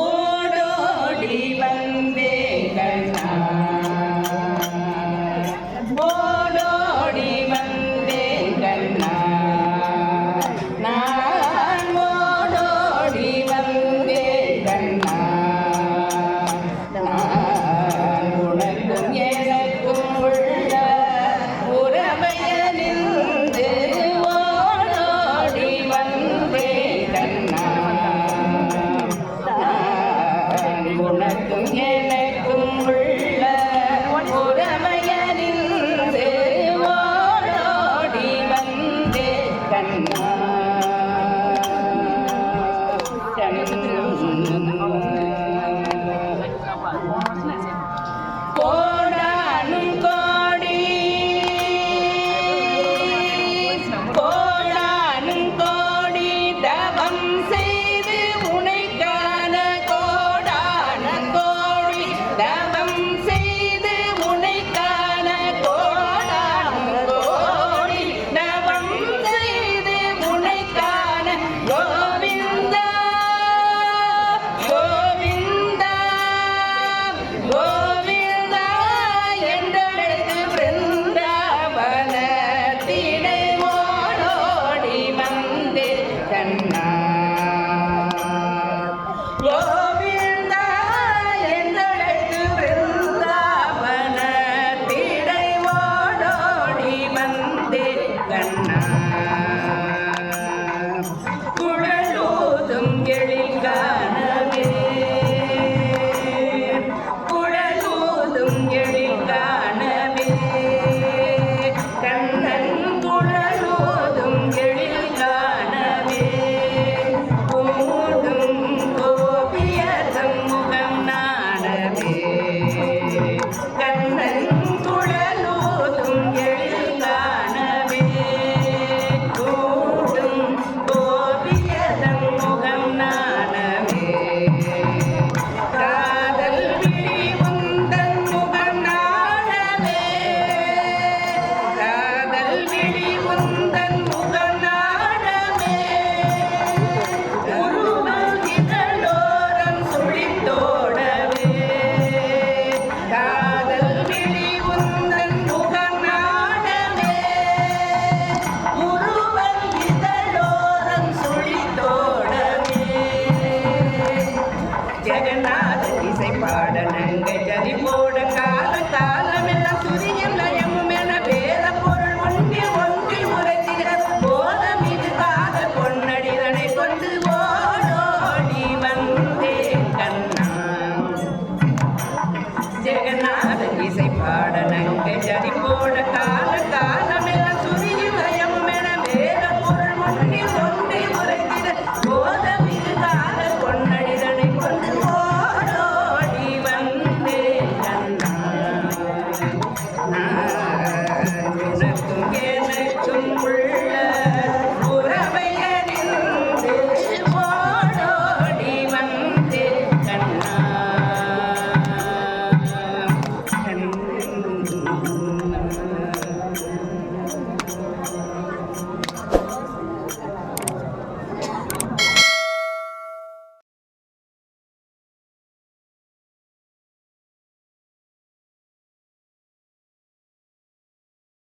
ஓடோடி வந்தே கண்ணா ஓடோடி வந்தே கண்ணா நான் ஓடோடி வந்தே கண்ணா நான் உனக்கும் எனக்கும் உள்ள உறவையறிந்து ஓடோடி வந்தே கண்ணா உனக்கும் எனக்கும் உள்ள உறவையறிந்து ஓடோடி வந்தே கண்ணா கோடானும் கோடி கோடானும் கோடி தவம் செய்து உனைக்கான கோடான கோடி தவம் செய்து உனைக்கான கோடான கோடி தவம் செய்து உனைக்கான கோவிந்தா கோவிந்தா கோவிந்தா என்றழைத்து பிருந்தாவன திடை ஓடோடி வந்தே கண்ணா கோவிந்தா என்றழைத்து பிருந்தாவன திடை ஓடோடி வந்தே கண்ணா குழலூதும் எழில் காணவே குழலூதும் எழில் காணவே கண்ணன் குழலூதும் எழில் காணவே கூடும் கோபியதம் முகம் நாணவே கண்ணன் குழலூதும் எழில் காணவே கூடும் கோபியதம் முகம் நாணவே காதல் விழி உந்தன் முகம் நாணவே காதல் விழி உந்தன் முகம் நாணவே உருவம் இதழோரம் சுழித்தோடவே காதல் விழி உந்தன் முகம் நாணவே உருவம் இதழோரம் சுழித்தோடவே ஜெகநாத இசை பாட நங்கை ஜதி போட கால காலமெல்லாம் துரியம் லயமும் என வேத பொருள் ஒன்றில் ஒன்றில் உரைத்திட போதம் இது காதல் பொன்னடிதனை கொண்டு ஓடோடி வந்தே கண்ணா ஜெகநாத இசை பாட நங்கை ஜதி போட